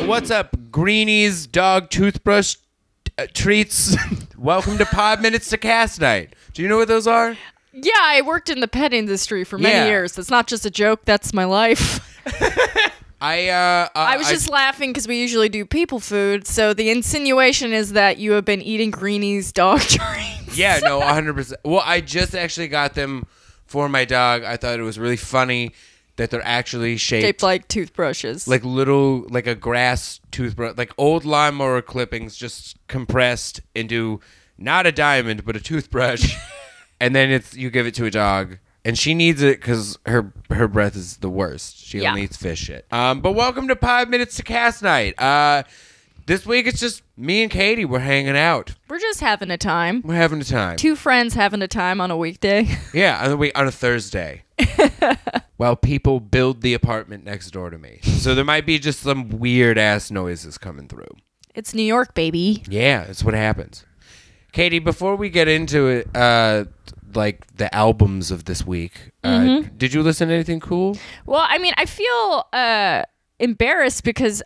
What's up, greenies, dog, toothbrush, treats? Welcome to 5 Minutes to Cast Night. Do you know what those are? Yeah, I worked in the pet industry for many years. That's not just a joke. That's my life. I was just laughing because we usually do people food. So the insinuation is that you have been eating greenies, dog treats. Yeah, no, 100%. Well, I just actually got them for my dog. I thought it was really funny that they're actually shaped like toothbrushes. Like little, like a grass toothbrush, like old lawnmower clippings just compressed into not a diamond, but a toothbrush. And then you give it to a dog. And she needs it because her breath is the worst. She only eats fish shit. But welcome to 5 Minutes to Cast Night. This week it's just me and Katie. We're hanging out. We're just having a time. We're having a time. Two friends having a time on a weekday. Yeah, on a Thursday. While people build the apartment next door to me. So there might be just some weird ass noises coming through. It's New York, baby. Yeah, it's what happens. Katie, before we get into it, like the albums of this week, did you listen to anything cool? Well, I mean, I feel embarrassed because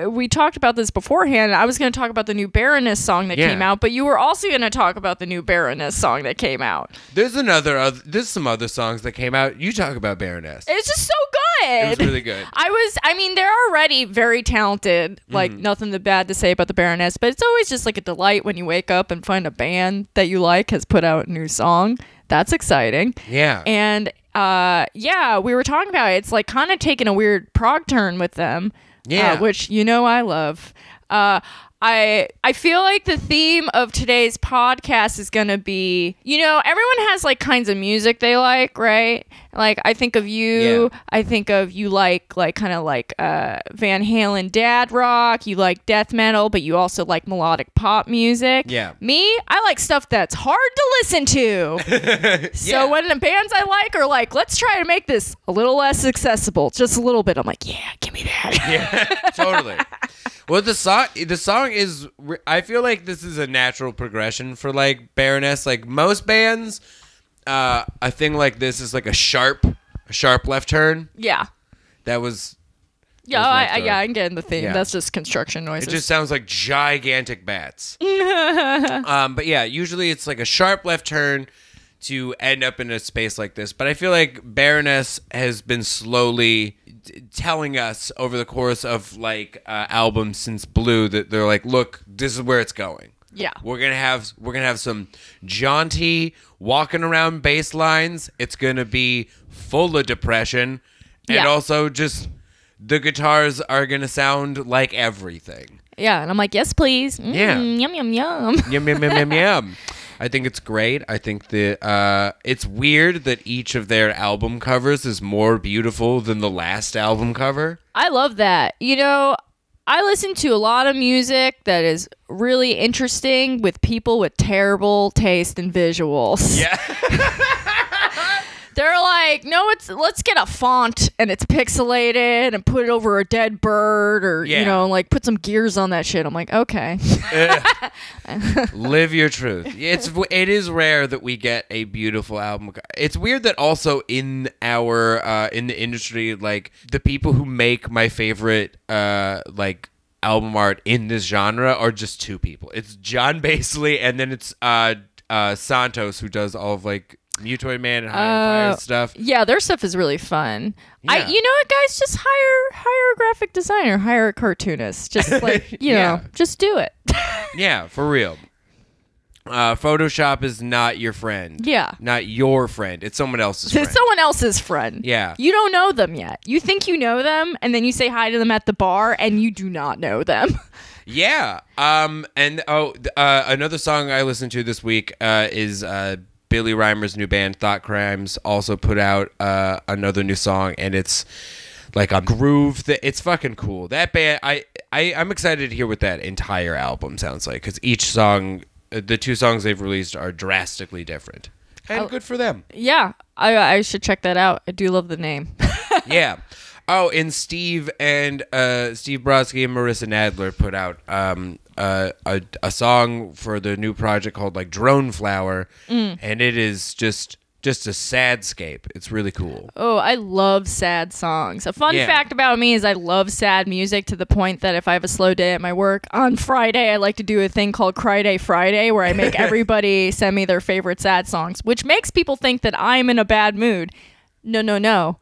we talked about this beforehand. I was going to talk about the new Baroness song that came out, but you were also going to talk about the new Baroness song that came out. There's some other songs that came out. You talk about Baroness. It's just so good. It was really good. I mean, they're already very talented. Like, nothing bad to say about the Baroness, but it's always just like a delight when you wake up and find a band that you like has put out a new song. That's exciting. Yeah. And we were talking about it. It's like kind of taking a weird prog turn with them. Yeah. Which I love. I feel like the theme of today's podcast is going to be, everyone has like kinds of music they like, right? Like I think of you, I think of you like kind of like Van Halen dad rock, you like death metal, but you also like melodic pop music. Yeah. Me, I like stuff that's hard to listen to. So when the bands I like are like, let's try to make this a little less accessible, just a little bit, I'm like, yeah, give me that. Yeah, totally. Well, the song is, I feel like this is a natural progression for like Baroness. Like most bands, a thing like this is like a sharp left turn. Yeah. That was. Yeah, I'm getting the theme. Yeah. That's just construction noises. It just sounds like gigantic bats. But yeah, usually it's like a sharp left turn to end up in a space like this. But I feel like Baroness has been slowly telling us over the course of like albums since Blue that they're like, look, this is where it's going. Yeah, we're gonna have some jaunty walking around bass lines. It's gonna be full of depression, and also just the guitars are gonna sound like everything. Yeah, and I'm like, yes, please. Yum yum yum yum yum yum yum yum. I think it's great. I think that it's weird that each of their album covers is more beautiful than the last album cover. I love that. I listen to a lot of music that is really interesting with people with terrible taste in visuals. Yeah. They're like, no, let's get a font and it's pixelated and put it over a dead bird or, like put some gears on that shit. I'm like, okay. Live your truth. It is rare that we get a beautiful album. It's weird that also in the industry, like the people who make my favorite, like album art in this genre are just two people. It's John Basley and then it's, Santos who does all of like, Mutoid Man and High on Fire stuff. Yeah, their stuff is really fun. Yeah. You know what, guys? Just hire a graphic designer, hire a cartoonist. Just like, just do it. Yeah, for real. Photoshop is not your friend. Yeah. Not your friend. It's someone else's friend. It's someone else's friend. Yeah. You don't know them yet. You think you know them, and then you say hi to them at the bar, and you do not know them. Yeah. Another song I listened to this week is Billy Reimer's new band, Thought Crimes, also put out another new song, and it's like a groove. It's fucking cool. That band, I'm excited to hear what that entire album sounds like, because each song, the two songs they've released are drastically different. And good for them. Yeah, I should check that out. I do love the name. Yeah. Oh, and Steve Brodsky and Marissa Nadler put out a song for the new project called like Drone Flower, and it is just just a sadscape. It's really cool. Oh, I love sad songs. A fun fact about me is I love sad music to the point that if I have a slow day at my work, on Friday, I like to do a thing called Cry Day Friday where I make everybody send me their favorite sad songs, which makes people think that I'm in a bad mood. No.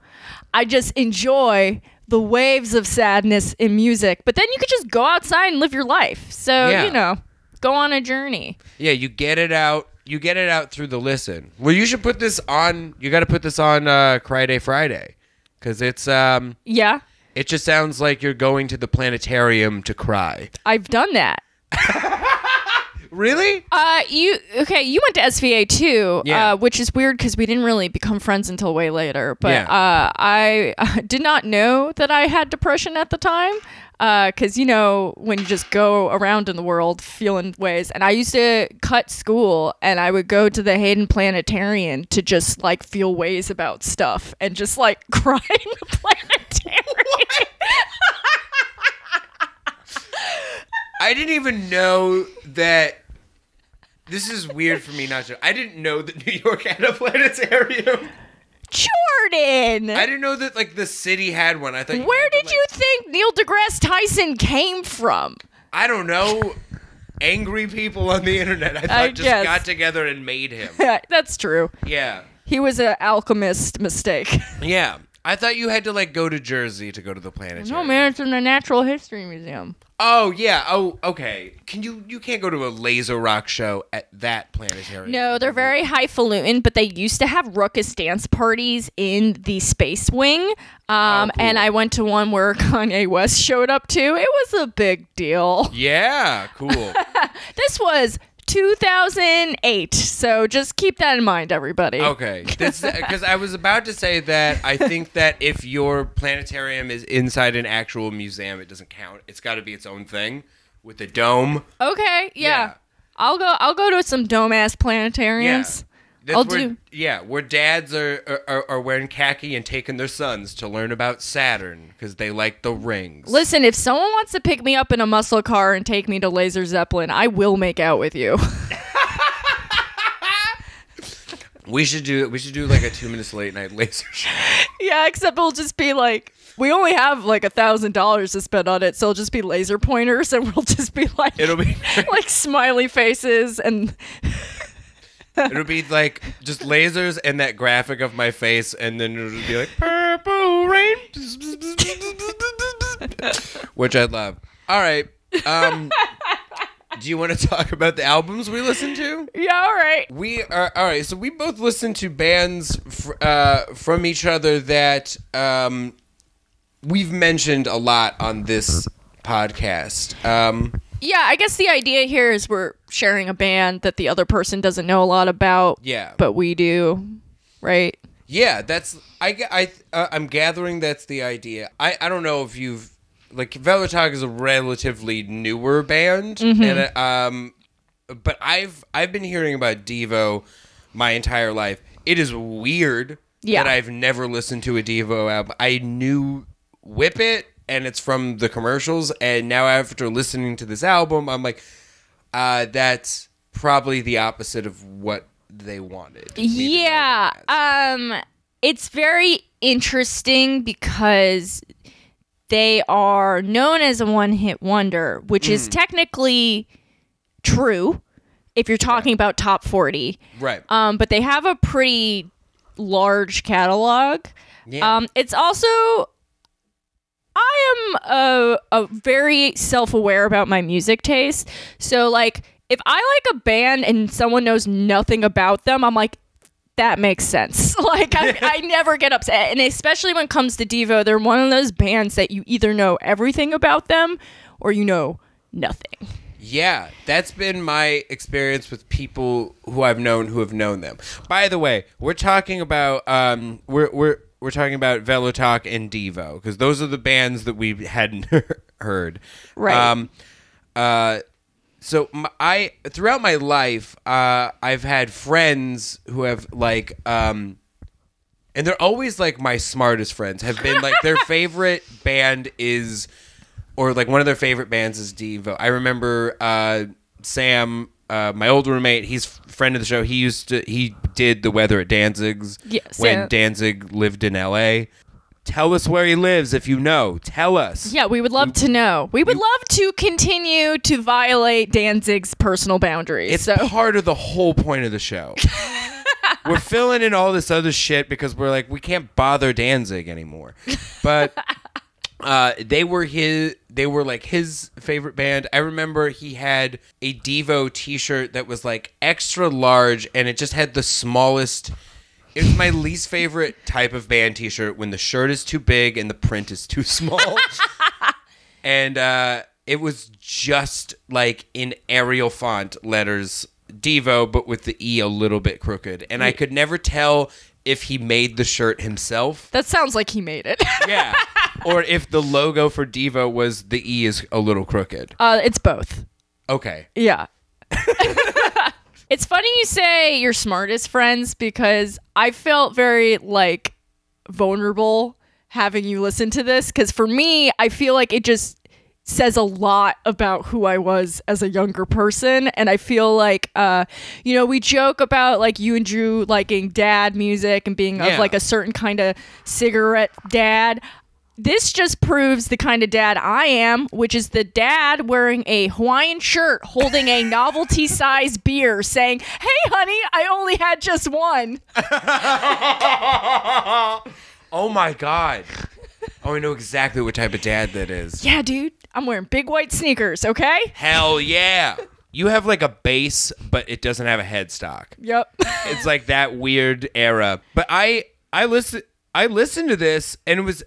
I just enjoy the waves of sadness in music, but then you could just go outside and live your life. So, go on a journey. Yeah, you get it out. You get it out through the listen. Well, you should put this on. You got to put this on Cry Day Friday, because it's yeah. It just sounds like you're going to the planetarium to cry. I've done that. Really? You went to SVA too, which is weird because we didn't really become friends until way later. But I did not know that I had depression at the time. Because, when you just go around in the world feeling ways. And I used to cut school and I would go to the Hayden Planetarium to just like feel ways about stuff and just like cry in the planetarium. I didn't even know that. This is weird for me not to. I didn't know that New York had a planetarium. Jordan! I didn't know that like the city had one. I thought. Where did you think Neil deGrasse Tyson came from? I don't know. Angry people on the internet. I thought got together and made him. That's true. Yeah. He was an alchemist mistake. Yeah. I thought you had to like go to Jersey to go to the planetarium. No, man, it's in the Natural History Museum. Oh, yeah. Oh, okay. You can't go to a laser rock show at that planetarium. No, they're very highfalutin, but they used to have ruckus dance parties in the space wing. Cool. And I went to one where Kanye West showed up too. It was a big deal. Yeah, cool. This was 2008, so just keep that in mind, everybody. Okay, because I was about to say that I think that if your planetarium is inside an actual museum, it doesn't count. It's got to be its own thing with a dome. Okay, yeah. I'll go to some dome-ass planetariums. Yeah. Where dads are wearing khaki and taking their sons to learn about Saturn because they like the rings. Listen, if someone wants to pick me up in a muscle car and take me to Laser Zeppelin, I will make out with you. We should do like a 2 minutes late night laser show. Yeah, except it'll just be like we only have like $1,000 to spend on it, so it'll just be laser pointers, and we'll just be like it'll be like smiley faces and. It'll be like just lasers and that graphic of my face, and then it'll be like purple rain, which I love. All right. Do you want to talk about the albums we listened to? Yeah, all right. We are all right. So we both listened to bands from each other that we've mentioned a lot on this podcast. Yeah, I guess the idea here is we're sharing a band that the other person doesn't know a lot about. Yeah, but we do, right? Yeah, I'm gathering that's the idea. I don't know if you've like Kvelertak is a relatively newer band, and but I've been hearing about Devo my entire life. It is weird that I've never listened to a Devo album. I knew Whip It. And it's from the commercials, and now after listening to this album, I'm like, that's probably the opposite of what they wanted. Yeah, it's very interesting because they are known as a one-hit wonder, which is technically true if you're talking about top 40. Right. But they have a pretty large catalog. Yeah. It's also... I am a very self-aware about my music taste. So, like, if I like a band and someone knows nothing about them, I'm like, that makes sense. Like, I never get upset. And especially when it comes to Devo, they're one of those bands that you either know everything about them or you know nothing. Yeah, that's been my experience with people who I've known who have known them. By the way, we're talking about we're talking about Kvelertak and Devo because those are the bands that we hadn't heard. Right. So I throughout my life, I've had friends who have like, and they're always like my smartest friends have been like their favorite band is, or like one of their favorite bands is Devo. I remember Sam my old roommate, he's friend of the show. He did the weather at Danzig's when Danzig lived in L.A. Tell us where he lives if you know. Tell us. Yeah, we would love to know. We would love to continue to violate Danzig's personal boundaries. It's part of the whole point of the show. We're filling in all this other shit because we're like, we can't bother Danzig anymore. But they were like his favorite band. I remember he had a Devo t-shirt that was like extra large and it just had the smallest. It was my least favorite type of band t-shirt when the shirt is too big and the print is too small. And it was just like in Arial font letters, Devo, but with the E a little bit crooked. And I could never tell if he made the shirt himself. That sounds like he made it. Yeah. Or if the logo for Devo was the E is a little crooked. It's both. Okay. Yeah. It's funny you say your smartest friends because I felt very like vulnerable having you listen to this because for me, I feel like it just says a lot about who I was as a younger person. And I feel like, we joke about like you and Drew liking dad music and being of like a certain kind of cigarette dad. This just proves the kind of dad I am, which is the dad wearing a Hawaiian shirt, holding a novelty-sized beer, saying, "Hey, honey, I only had just one." Oh, my God. Oh, I know exactly what type of dad that is. Yeah, dude. I'm wearing big white sneakers, okay? Hell yeah. You have like a base, but it doesn't have a headstock. Yep. It's like that weird era. But I listened to this, and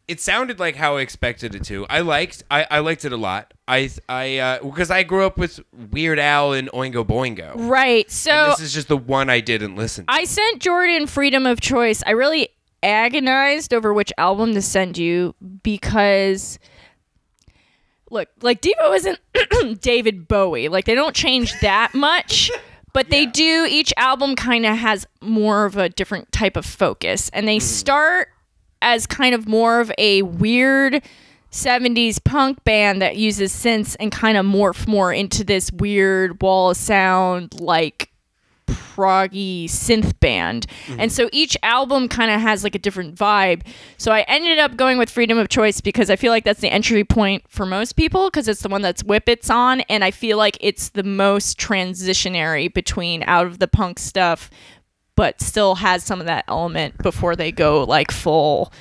it sounded like how I expected it to. I liked it a lot. Because I grew up with Weird Al and Oingo Boingo. Right. So and this is just the one I didn't listen to. I sent Jordan freedom of choice. I really agonized over which album to send you because look, like Devo isn't David Bowie. Like they don't change that much. But they do, each album kind of has more of a different type of focus. And they start as kind of more of a weird 70s punk band that uses synths and kind of morph more into this weird wall of sound, like proggy synth band. And so each album kind of has like a different vibe. So I ended up going with Freedom of Choice because I feel like that's the entry point for most people because it's the one that's Whippets on. And I feel like it's the most transitionary between out of the punk stuff but still has some of that element before they go like full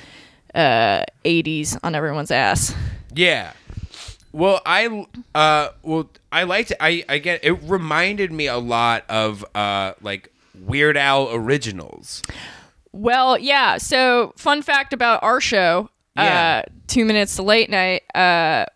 80s on everyone's ass. Yeah. Well, I liked it. I get it. Reminded me a lot of like Weird Al originals. Well, yeah. So, fun fact about our show, 2 Minutes to Late Night,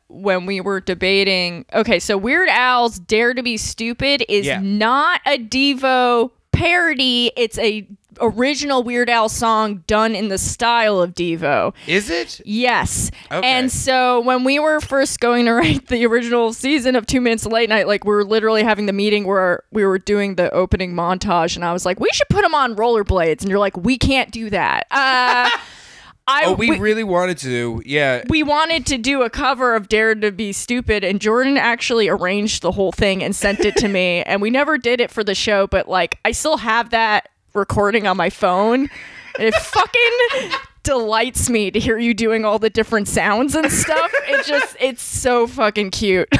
when we were debating. Okay, so Weird Al's "Dare to Be Stupid" is not a Devo parody. It's a original Weird Al song done in the style of Devo. Is it? Yes. Okay. And so when we were first going to write the original season of 2 Minutes to Late Night, like we were literally having the meeting where we were doing the opening montage and I was like, we should put them on rollerblades. And you're like, we can't do that. We really wanted to. Yeah. We wanted to do a cover of Dare to Be Stupid, and Jordan actually arranged the whole thing and sent it to me. And we never did it for the show, but like I still have that recording on my phone. And it fucking delights me to hear you doing all the different sounds and stuff. It's so fucking cute.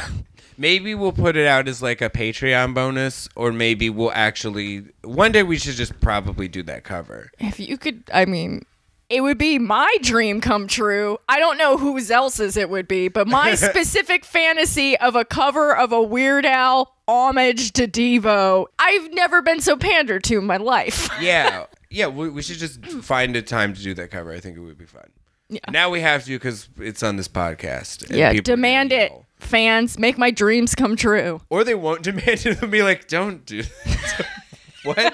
Maybe we'll put it out as like a Patreon bonus, or maybe we'll actually one day we should just probably do that cover. If you could, I mean, it would be my dream come true. I don't know whose else's it would be, but my specific fantasy of a cover of a Weird Al homage to Devo. I've never been so pandered to in my life. Yeah. We should just find a time to do that cover. I think it would be fun. Yeah. Now we have to because it's on this podcast. Yeah, demand it. Fans, make my dreams come true. Or they won't demand it. They'll be like, don't do that. What?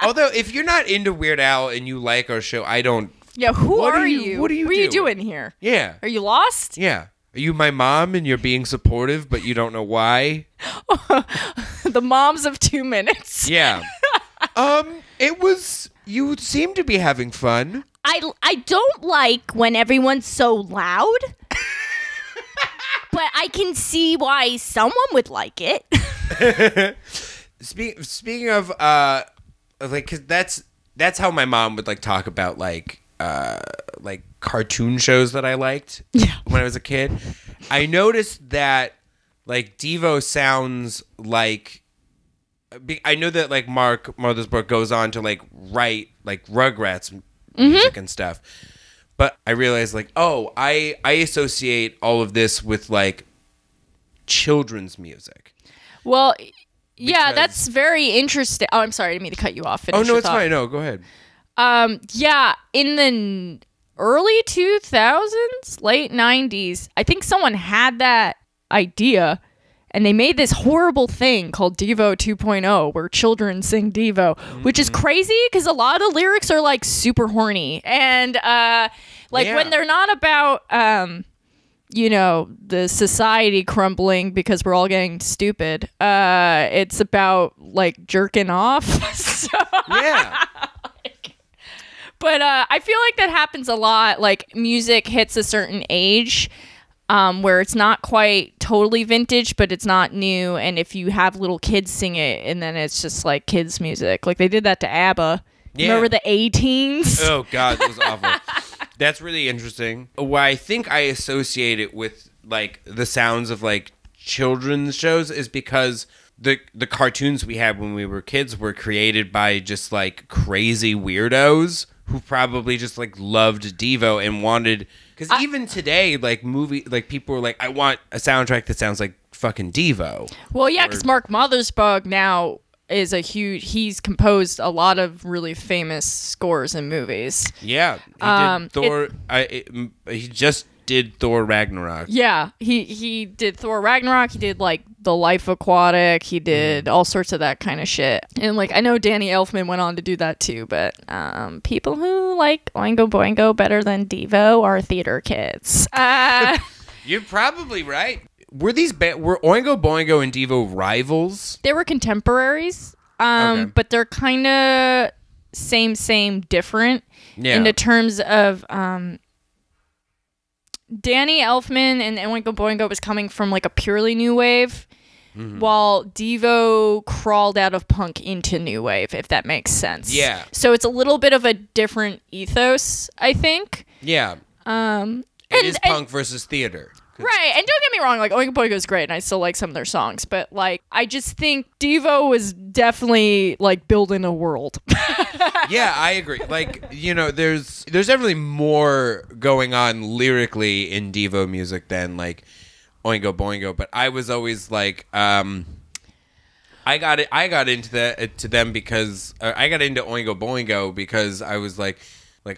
Although, if you're not into Weird Al and you like our show, I don't. Yeah, who are you? What are you What are you doing here? Yeah. Are you lost? Yeah. Are you my mom and you're being supportive, but you don't know why? The moms of 2 minutes. Yeah. You seem to be having fun. I don't like when everyone's so loud. But I can see why someone would like it. Speaking of like, 'cause that's how my mom would like talk about like cartoon shows that I liked when I was a kid. I noticed that like Devo sounds like, I know that like Mark Mothersbaugh goes on to like write like Rugrats music and stuff, but I realized like, oh, I associate all of this with like children's music. Well, yeah, that's very interesting. Oh, I'm sorry, I didn't mean to cut you off. Oh no, it's fine. No, go ahead. Yeah, in the early 2000s, late 90s, I think someone had that idea, and they made this horrible thing called Devo 2.0 where children sing Devo, which is crazy because a lot of lyrics are like super horny, and when they're not about the society crumbling because we're all getting stupid, it's about like jerking off. So, yeah. But I feel like that happens a lot. Like music hits a certain age where it's not quite totally vintage, but it's not new. And if you have little kids sing it, and then it's just like kids' music. Like they did that to ABBA. Yeah. Remember the A-Teens? Oh, God, that was awful. That's really interesting. Why I think I associate it with like the sounds of like children's shows is because the cartoons we had when we were kids were created by just like crazy weirdos who probably just like loved Devo and wanted, because even today, like people were like, I want a soundtrack that sounds like fucking Devo. Well, yeah, because Mark Mothersbaugh now is he's composed a lot of really famous scores in movies. Yeah, he did Thor. He just did Thor Ragnarok. Yeah, he did Thor Ragnarok. He did like The Life Aquatic. He did all sorts of that kind of shit. And like I know Danny Elfman went on to do that too. But people who like Oingo Boingo better than Devo are theater kids. You're probably right. Were Oingo Boingo and Devo rivals? They were contemporaries. But they're kind of same, different. Yeah. In the terms of Danny Elfman and Oingo Boingo was coming from like a purely new wave, while Devo crawled out of punk into new wave, if that makes sense. Yeah. So it's a little bit of a different ethos, I think. Yeah. It is punk versus theater. Right, and don't get me wrong, like Oingo Boingo is great, and I still like some of their songs, but like I just think Devo was definitely like building a world. Yeah, I agree. Like there's definitely more going on lyrically in Devo music than like Oingo Boingo, but I was always like, I got into them because I got into Oingo Boingo because I was like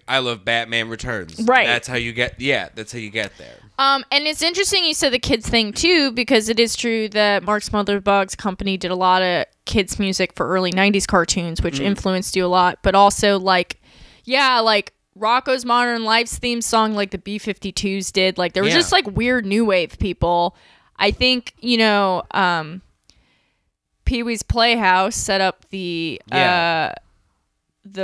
I love Batman Returns. Right, that's how you get. Yeah, that's how you get there. And it's interesting you said the kids thing too, because it is true that Mark Mothersbaugh's company did a lot of kids music for early 90s cartoons, which influenced you a lot, but also like Rocco's Modern Life's theme song, like the B-52s did, like there was just like weird new wave people. I think, Pee-wee's Playhouse set up the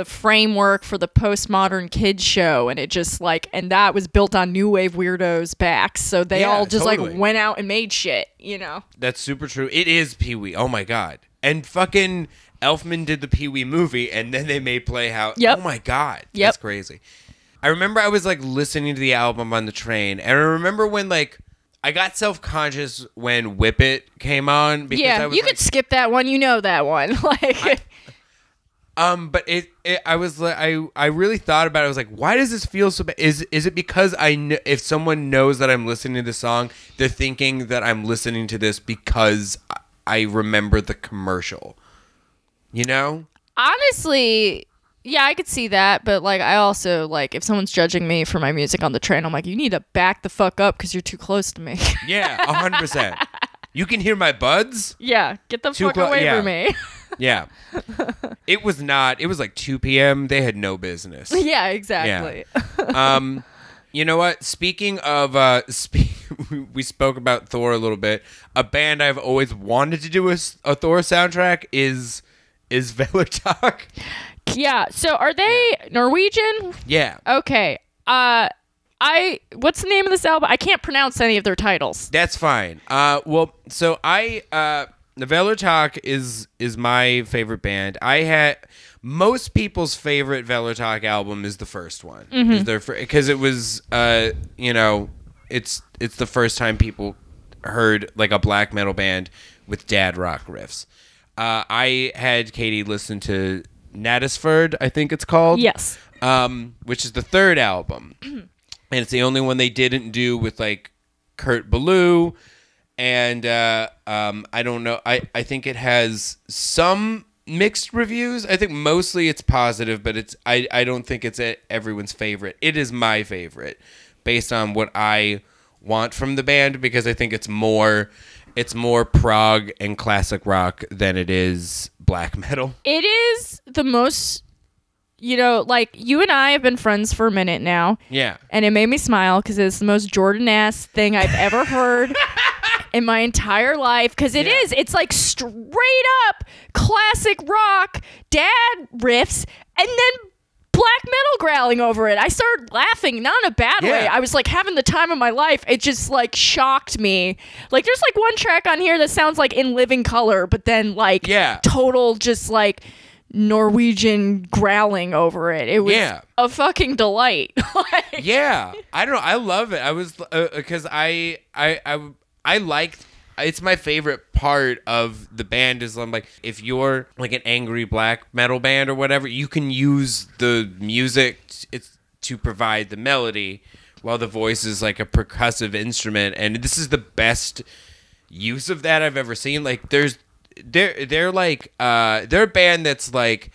framework for the postmodern kids show, and it just like, and that was built on new wave weirdos' backs, so they all just like went out and made shit. That's super true. It is Pee-wee. Oh my god. And fucking Elfman did the Pee-wee movie, and then they made Playhouse. Yep. Oh my god. Yep. That's crazy. I remember I was like listening to the album on the train, and I remember when like I got self-conscious when Whip It came on, because I was you could skip that one, that one. But I was like, I really thought about it. I was like, why does this feel so bad? Is it because if someone knows that I'm listening to the song, they're thinking that I'm listening to this because I remember the commercial, Honestly, yeah, I could see that. But like, I also like, if someone's judging me for my music on the train, I'm like, you need to back the fuck up because you're too close to me. Yeah, 100%. You can hear my buds? Yeah, get the fuck away from me. Yeah. It was like 2 p.m. They had no business. Yeah, exactly. Yeah. You know what? Speaking of, we spoke about Thor a little bit. A band I've always wanted to do a Thor soundtrack is Kvelertak. Yeah. So are they Norwegian? Yeah. Okay. What's the name of this album? I can't pronounce any of their titles. That's fine. Well, so I The Kvelertak is my favorite band. Most people's favorite Kvelertak album is the first one. Because it was it's the first time people heard like a black metal band with dad rock riffs. I had Katie listen to Natisford, I think it's called. Yes. Which is the third album. And it's the only one they didn't do with like Kurt Ballou. And I don't know. I think it has some mixed reviews. I think mostly it's positive, but I don't think it's everyone's favorite. It is my favorite based on what I want from the band, because I think it's more prog and classic rock than it is black metal. It is the most, like you and I have been friends for a minute now. Yeah. And it made me smile because it's the most Jordan-ass thing I've ever heard in my entire life, because it is. It's like straight up classic rock, dad riffs, and then black metal growling over it. I started laughing, not in a bad way. I was like having the time of my life. It just like shocked me. Like there's like one track on here that sounds like In Living Color, but then like total just like Norwegian growling over it. It was a fucking delight. I don't know. I love it. I was because I like. It's my favorite part of the band is I'm like, if you're like an angry black metal band or whatever, you can use the music to provide the melody while the voice is like a percussive instrument. And this is the best use of that I've ever seen. Like they're a band that's like,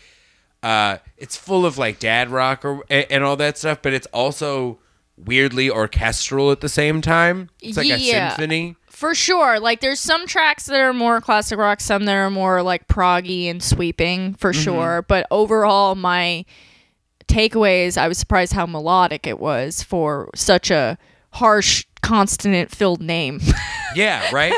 it's full of like dad rock and all that stuff, but it's also weirdly orchestral at the same time. It's like a symphony. For sure. Like there's some tracks that are more classic rock, some that are more like proggy and sweeping for sure. But overall, my takeaways, I was surprised how melodic it was for such a harsh, consonant-filled name. Yeah, right?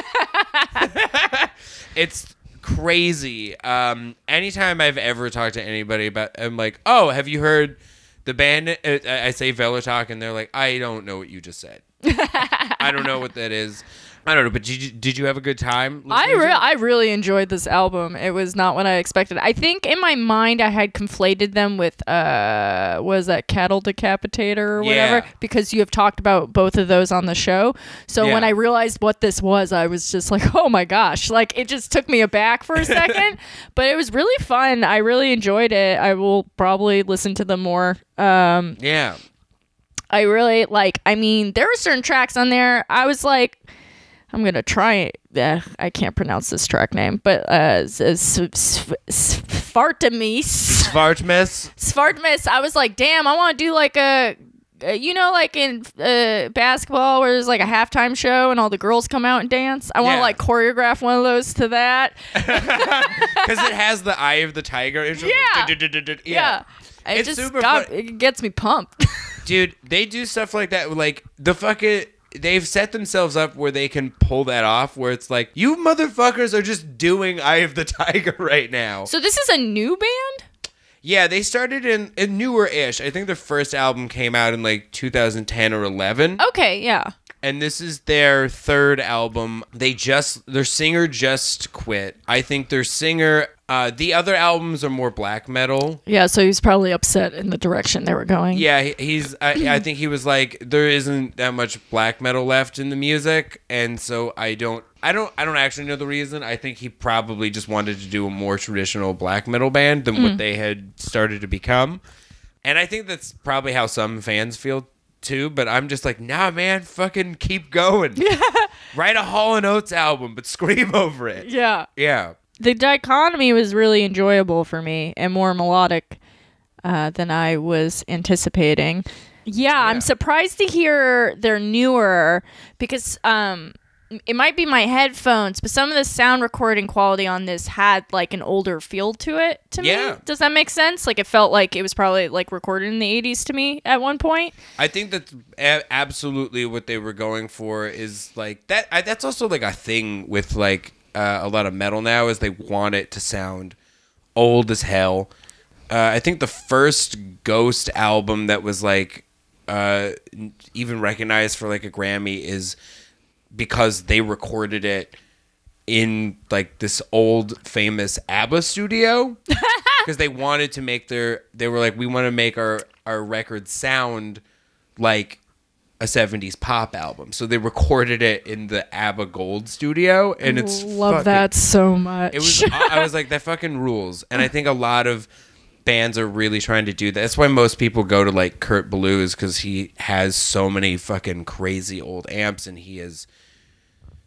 It's crazy. Anytime I've ever talked to anybody about, I'm like, oh, have you heard the band? I say Kvelertak, and they're like, I don't know what you just said. I don't know what that is. I don't know, but did you have a good time? I really enjoyed this album. It was not what I expected. I think in my mind I had conflated them with was that Cattle Decapitator or whatever, because you have talked about both of those on the show. So when I realized what this was, I was just like, oh my gosh, like it just took me aback for a second. But it was really fun. I really enjoyed it. I will probably listen to them more. I really there were certain tracks on there I was like, I'm going to try it. I can't pronounce this track name, but Svartmis. I was like, damn, I want to do like like in basketball where there's like a halftime show and all the girls come out and dance. I want to like choreograph one of those to that. Because it has the Eye of the Tiger. Yeah. It gets me pumped. Dude, they do stuff like that. Like they've set themselves up where they can pull that off, where it's like, you motherfuckers are just doing Eye of the Tiger right now. So this is a new band? Yeah, they started in newer-ish. I think their first album came out in like 2010 or 11. Okay, yeah. And this is their third album. Their singer just quit. I think their singer, the other albums are more black metal. Yeah, so he's probably upset in the direction they were going. Yeah, I think he was like, there isn't that much black metal left in the music, and so I don't actually know the reason. I think he probably just wanted to do a more traditional black metal band than what they had started to become. And I think that's probably how some fans feel too, but I'm just like, nah, man, fucking keep going. Write a Hall & Oates album, but scream over it. Yeah. Yeah. The dichotomy was really enjoyable for me and more melodic than I was anticipating. Yeah, I'm surprised to hear they're newer because it might be my headphones, but some of the sound recording quality on this had like an older feel to it to me. Does that make sense? Like it felt like it was probably like recorded in the 80s to me at one point. I think that's absolutely what they were going for, is like that. That's also like a thing with like a lot of metal now, is they want it to sound old as hell. I think the first Ghost album that was like even recognized for like a Grammy is because they recorded it in like this old famous ABBA studio because they wanted to make they were like, we want to make our record sound like a 70s pop album. So they recorded it in the ABBA Gold studio, and it's love that so much. It was I was like, that fucking rules. And I think a lot of bands are really trying to do that. That's why most people go to like Kurt Blues, because he has so many fucking crazy old amps, and he is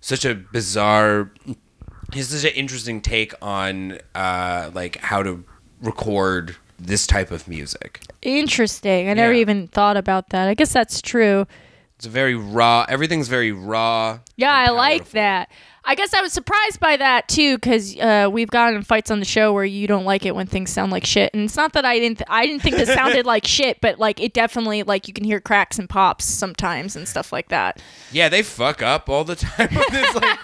such a bizarre, he has such an interesting take on like how to record this type of music. Interesting. I never even thought about that. I guess that's true. It's very raw. Everything's very raw. Yeah, I like that. I guess I was surprised by that too, because we've gotten in fights on the show where you don't like it when things sound like shit, and it's not that I didn't think it sounded like shit, but like it definitely, like, you can hear cracks and pops sometimes and stuff like that. Yeah, they fuck up all the time. It's like,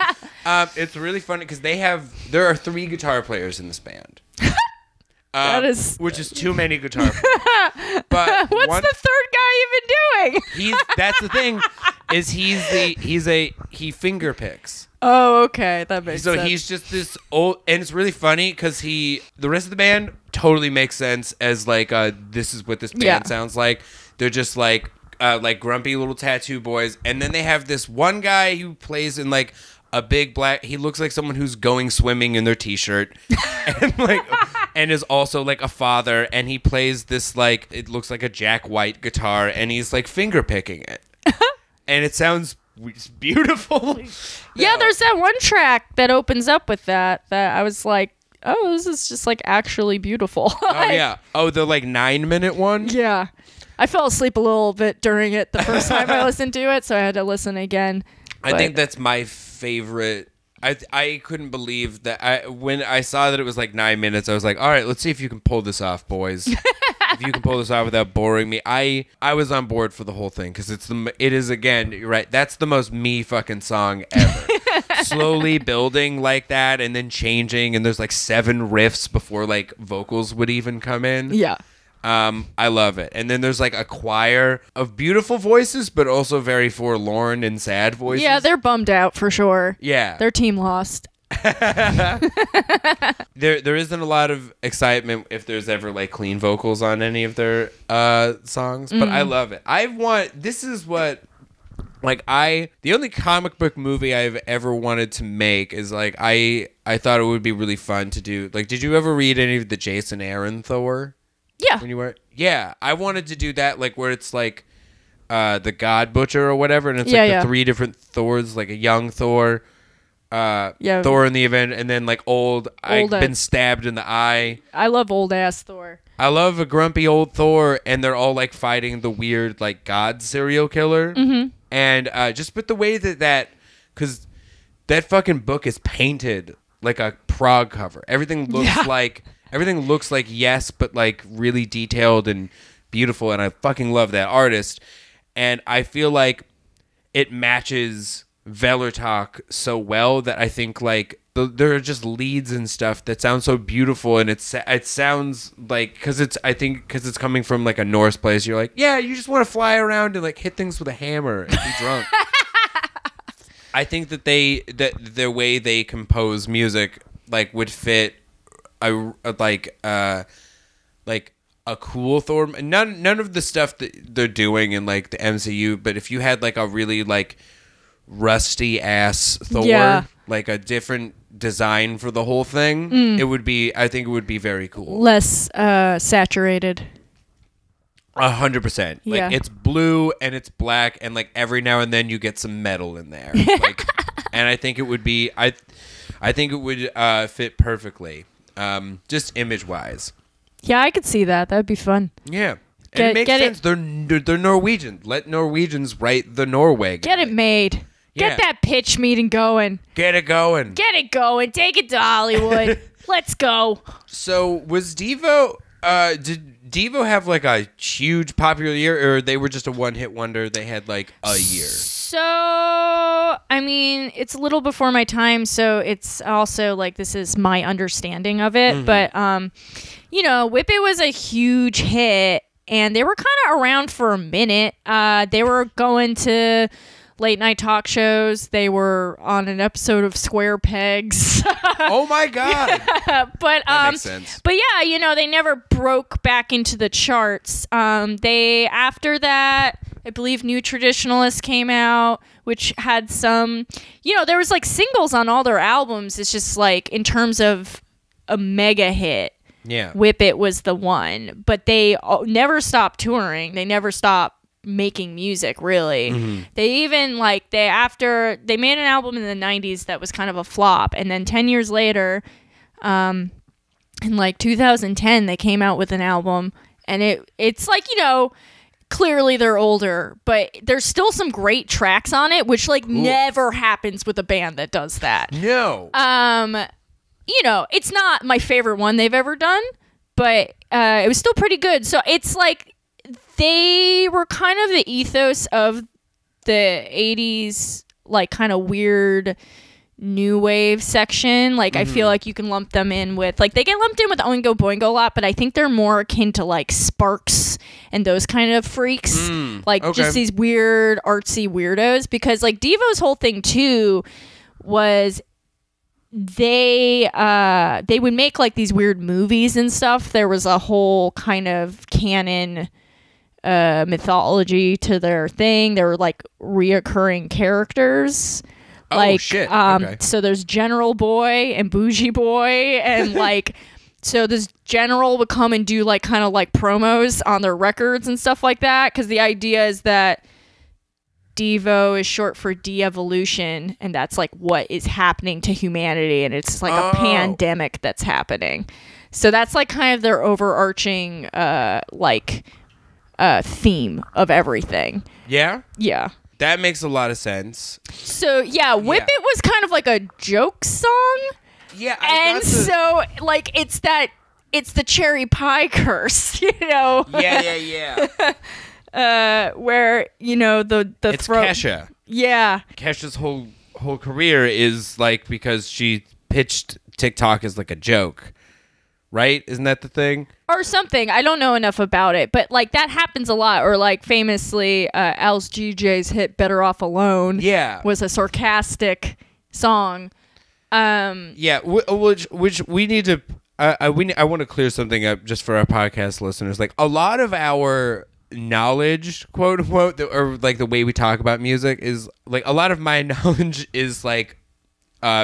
it's really funny because there are 3 guitar players in this band. Which is too many guitar players. But what's the third guy even doing? That's the thing, is he finger picks. Oh, okay, that makes sense. So he's just this old, and it's really funny because the rest of the band totally makes sense as like, this is what this band sounds like. They're just like grumpy little tattoo boys, and then they have this one guy who plays in like a big black. He looks like someone who's going swimming in their t-shirt, and is also like a father, and he plays this like, it looks like a Jack White guitar, and he's like finger picking it, and it sounds beautiful. Yeah, there's that one track that opens up with that I was like, oh, this is just like actually beautiful. Oh yeah. Oh, the like 9-minute one. Yeah, I fell asleep a little bit during it the first time I listened to it, so I had to listen again. I think that's my favorite. I couldn't believe that when I saw that it was like 9 minutes, I was like, all right, let's see if you can pull this off, boys. If you can pull this off without boring me. I was on board for the whole thing because it is, again, you're right, that's the most me fucking song ever. Slowly building like that and then changing, and there's like 7 riffs before like vocals would even come in. Yeah. I love it. And then there's like a choir of beautiful voices, but also very forlorn and sad voices. Yeah, they're bummed out for sure. Yeah. Their team lost. There isn't a lot of excitement if there's ever like clean vocals on any of their songs, but I love it. This is what, like, the only comic book movie I've ever wanted to make is like, I thought it would be really fun to do. Like, did you ever read any of the Jason Aaron Thor? Yeah. When you were, yeah, I wanted to do that, like where it's like the God Butcher or whatever, and it's like the 3 different Thors, like a young Thor, Thor in the event, and then like old I've been stabbed in the eye. I love old ass Thor. I love a grumpy old Thor, and they're all like fighting the weird like God serial killer, and just but the way that because that fucking book is painted like a Prague cover. Everything looks like Yes, but like really detailed and beautiful, and I fucking love that artist. And I feel like it matches Kvelertak so well that I think like there are just leads and stuff that sound so beautiful, and it sounds like because it's coming from like a Norse place. You're like, yeah, you just want to fly around and like hit things with a hammer and be drunk. I think that their way they compose music like would fit like a cool Thor. None of the stuff that they're doing in like the MCU, but if you had like a really like rusty ass Thor, like a different design for the whole thing, I think it would be very cool. Less saturated. 100%. Like it's blue and it's black, and like every now and then you get some metal in there. Like, and I think it would be I think it would fit perfectly. Just image wise. Yeah, I could see that. That'd be fun. Yeah. And it makes sense. They're Norwegian. Let Norwegians write the Norway guy. Get it made. Yeah. Get that pitch meeting going. Get it going. Get it going. Take it to Hollywood. Let's go. So was Devo did Devo have like a huge popular year, or they were just a one-hit wonder? They had like a year. So, I mean, it's a little before my time, so it's also like this is my understanding of it. But, you know, Whip It was a huge hit, and they were kind of around for a minute. They were going to late night talk shows. They were on an episode of Square Pegs. Oh my God. But that makes sense. But yeah, you know, they never broke back into the charts. They after that, I believe New Traditionalist came out, which had some, you know, there was like singles on all their albums. It's just like in terms of a mega hit. Yeah. Whip It was the one, but they never stopped touring. They never stopped making music, really. Mm-hmm. They even like they made an album in the 90s that was kind of a flop, and then 10 years later, in like 2010, they came out with an album, and it's like, you know, clearly they're older, but there's still some great tracks on it, which like never happens with a band that does that. No. You know, it's not my favorite one they've ever done, but it was still pretty good. So it's like they were kind of the ethos of the 80s, like kind of weird new wave section. Like I feel like you can lump them in with, like they get lumped in with Oingo Boingo a lot, but I think they're more akin to like Sparks and those kind of freaks. Just these weird artsy weirdos, because like Devo's whole thing too was they would make like these weird movies and stuff. There was a whole kind of canon mythology to their thing. There were like reoccurring characters. Like, shit. Okay. So there's General Boy and Bougie Boy, and like, so this general would come and do like kind of like promos on their records and stuff like that. Because the idea is that Devo is short for de-evolution, and that's like what is happening to humanity, and it's like a pandemic that's happening. So that's like kind of their overarching theme of everything. Yeah? Yeah. That makes a lot of sense. So yeah, Whip It was kind of like a joke song. Yeah, so like it's the cherry pie curse, you know. Yeah. Where, you know, the it's Kesha. Yeah. Kesha's whole career is like because she pitched TikTok as like a joke. Right? Isn't that the thing? Or something. I don't know enough about it, but like that happens a lot. Or like famously, Al's GJ's hit "Better Off Alone" was a sarcastic song. Which we need to. I want to clear something up just for our podcast listeners. Like a lot of our knowledge, quote unquote, or like the way we talk about music is like a lot of my knowledge is like.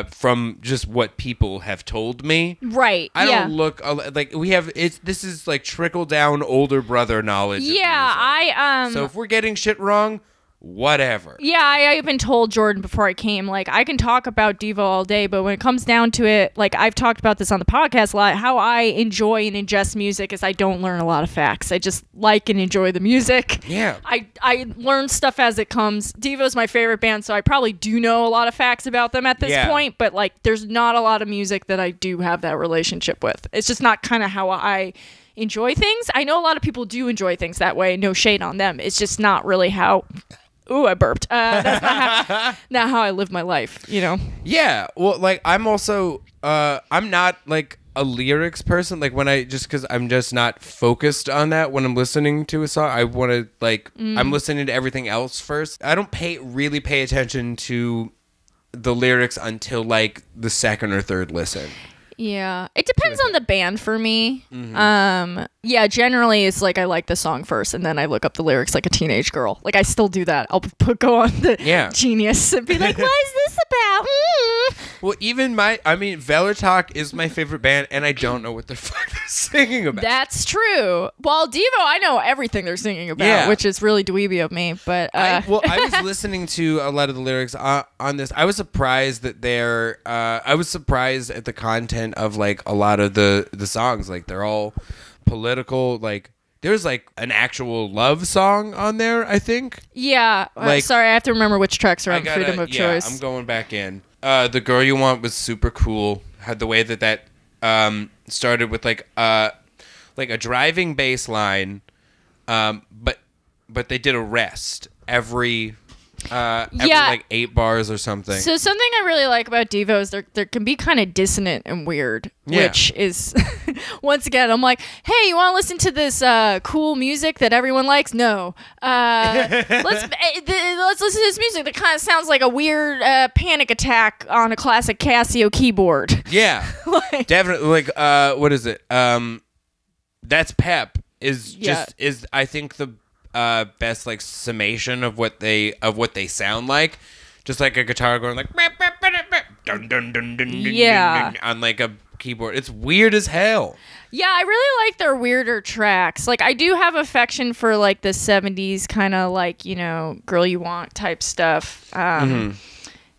From just what people have told me. Right. I don't look like we have this is like trickle down older brother knowledge. Yeah, So if we're getting shit wrong, whatever. Yeah, I even told Jordan before I came, like, I can talk about Devo all day, but when it comes down to it, like, I've talked about this on the podcast a lot, how I enjoy and ingest music is I don't learn a lot of facts. I just like and enjoy the music. Yeah. I learn stuff as it comes. Devo's my favorite band, so I probably do know a lot of facts about them at this point, but, like, there's not a lot of music that I do have that relationship with. It's just not kind of how I enjoy things. I know a lot of people do enjoy things that way. No shade on them. It's just not really how... Ooh, I burped. That's not how I live my life, you know? Yeah. Well, like, I'm also, I'm not, like, a lyrics person. Like, when because I'm just not focused on that when I'm listening to a song. I want to, like, I'm listening to everything else first. I don't really pay attention to the lyrics until, like, the second or third listen. Yeah, it depends on the band for me. Yeah, generally it's like I like the song first and then I look up the lyrics like a teenage girl. Like I still do that. I'll go on the Genius and be like, what is this about? Well, even Kvelertak is my favorite band and I don't know what the fuck they're singing about. That's true. Well, Devo, I know everything they're singing about, which is really dweeby of me. But I was listening to a lot of the lyrics on this. I was surprised that I was surprised at the content of like a lot of the songs. Like they're all political. Like there's like an actual love song on there, I think. Yeah. Like, sorry, I have to remember which tracks are on Freedom of Choice. I'm going back in. The Girl You Want was super cool. Had the way that started with like a driving bass line, but they did a rest every every like 8 bars or something. So something I really like about Devo is there can be kind of dissonant and weird, which is once again I'm like, hey, you want to listen to this cool music that everyone likes? No, let's listen to this music that kind of sounds like a weird panic attack on a classic Casio keyboard. Yeah, definitely. Like what is it? That's Pep is just is I think the best like summation of what they sound like, just like a guitar going like dun, dun, dun, dun, dun, on like a keyboard. It's weird as hell. Yeah, I really like their weirder tracks. Like I do have affection for like the 70s kind of like, you know, girl you want type stuff.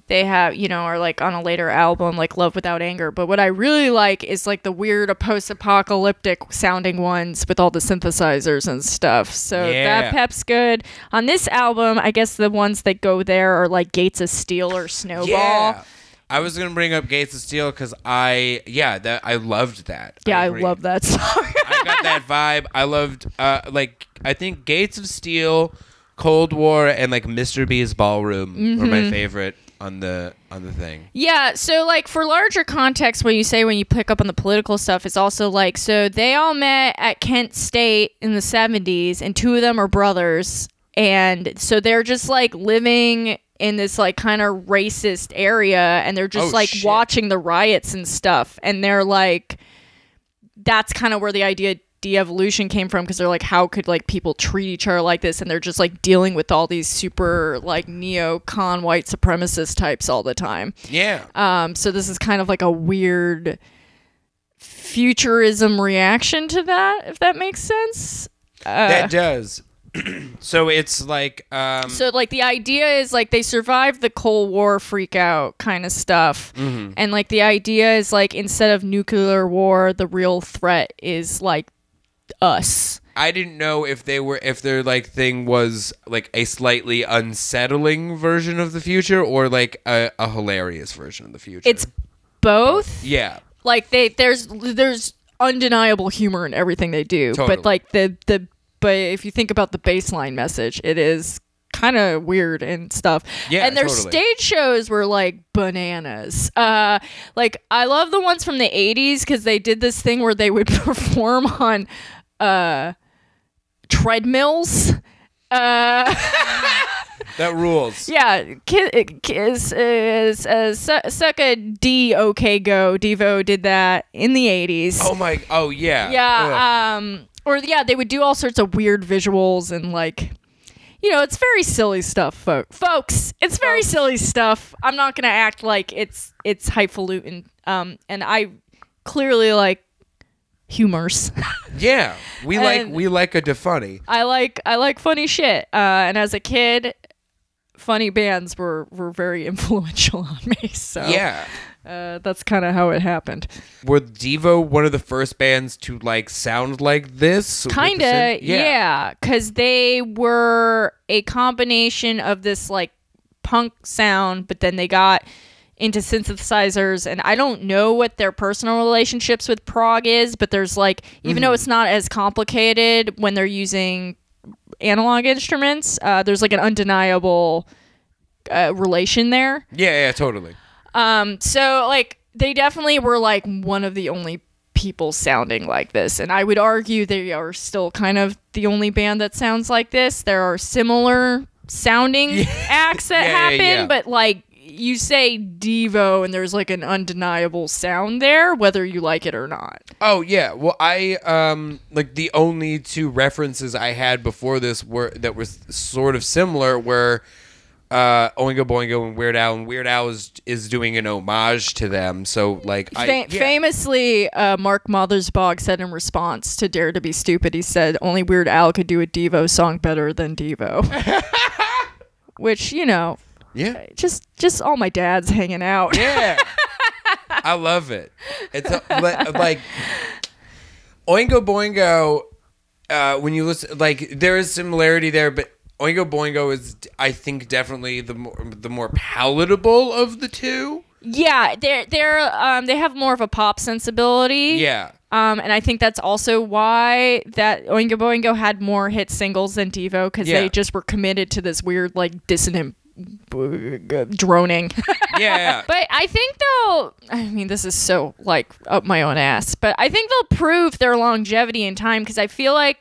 They have, you know, or like on a later album like Love Without Anger. But what I really like is like the weird post-apocalyptic sounding ones with all the synthesizers and stuff. So that Pep's good. On this album, I guess the ones that go there are like Gates of Steel or Snowball. Yeah. I was gonna bring up Gates of Steel because I loved that. Yeah, I love that song. I got that vibe. I loved like I think Gates of Steel, Cold War, and like Mr. B's Ballroom were my favorite on the thing. Yeah, so like for larger context, what you say when you pick up on the political stuff is also like, so they all met at Kent State in the 70s, and 2 of them are brothers, and so they're just like living in this like kind of racist area, and they're just watching the riots and stuff, and they're like, that's kind of where the idea de-evolution came from, because they're like, how could like people treat each other like this, and they're just like dealing with all these super like neo-con white supremacist types all the time. So this is kind of like a weird futurism reaction to that, if that makes sense. That does. So it's like so like the idea is like they survived the Cold War freak out kind of stuff, and like the idea is like instead of nuclear war, the real threat is like us. I didn't know if their like thing was like a slightly unsettling version of the future or like a hilarious version of the future. It's both. Yeah. Like there's undeniable humor in everything they do, totally. But like but if you think about the baseline message, it is kind of weird and stuff. Yeah, and their totally. stage shows were like bananas. Like I love the ones from the 80s because they did this thing where they would perform on treadmills. That rules. Yeah, suck a D, okay, go. Devo did that in the 80s. Oh yeah. Yeah. Or they would do all sorts of weird visuals and like, you know, it's very silly stuff, folks. It's very silly stuff. I'm not gonna act like it's highfalutin. And I clearly like humors. Yeah, we like a funny. I like funny shit. And as a kid, funny bands were very influential on me. So yeah. That's kind of how it happened. Were Devo one of the first bands to like sound like this? Kind of, yeah. Because they were a combination of this like punk sound, but then they got into synthesizers, and I don't know what their personal relationships with prog is, but there's like, even though it's not as complicated when they're using analog instruments, there's like an undeniable relation there. Yeah, totally. So like they definitely were like one of the only people sounding like this, and I would argue they are still kind of the only band that sounds like this. There are similar sounding acts that happen, but like you say Devo and there's like an undeniable sound there, whether you like it or not. Oh yeah, well I like the only 2 references I had before this were sort of similar were Oingo Boingo and Weird Al, and Weird Al is doing an homage to them. So like famously, Mark Mothersbaugh said in response to Dare to Be Stupid, he said only Weird Al could do a Devo song better than Devo. Which, you know, just all my dads hanging out. Yeah. I love it. It's like Oingo Boingo, when you listen, like there is similarity there, but Oingo Boingo is, I think, definitely the more palatable of the 2. Yeah, they have more of a pop sensibility. Yeah. And I think that's also why that Oingo Boingo had more hit singles than Devo, because they just were committed to this weird, like, dissonant droning. Yeah. But I think they'll, I mean, this is so like up my own ass, but I think they'll prove their longevity in time, because I feel like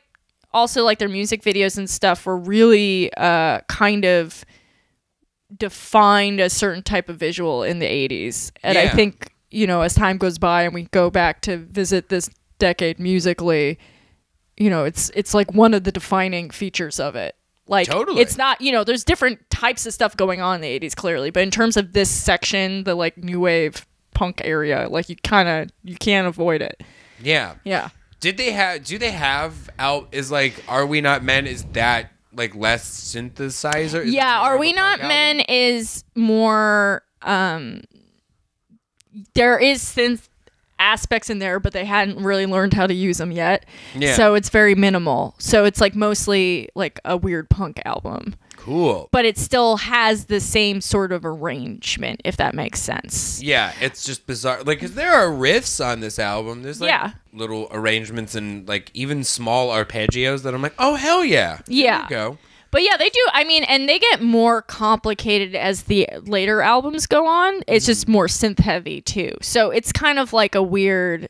also like their music videos and stuff were really kind of defined a certain type of visual in the 80s. And I think, you know, as time goes by and we go back to visit this decade musically, you know, it's like one of the defining features of it. Like, totally. It's not, you know, there's different types of stuff going on in the 80s, clearly. But in terms of this section, the, like, new wave punk area, like, you can't avoid it. Yeah. Yeah. Do they have out, is, like, Are We Not Men, is that, like, less synthesizer? Yeah, Are We Not Men is more, there is synth aspects in there, but they hadn't really learned how to use them yet. Yeah. So it's very minimal. So it's like mostly like a weird punk album. Cool. But it still has the same sort of arrangement, if that makes sense. Yeah, it's just bizarre. Like, 'cause there are riffs on this album. There's like little arrangements and like even small arpeggios that I'm like, oh hell yeah. Yeah. There you go. But yeah, they do. I mean, and they get more complicated as the later albums go on. It's just more synth heavy too. So it's kind of like a weird.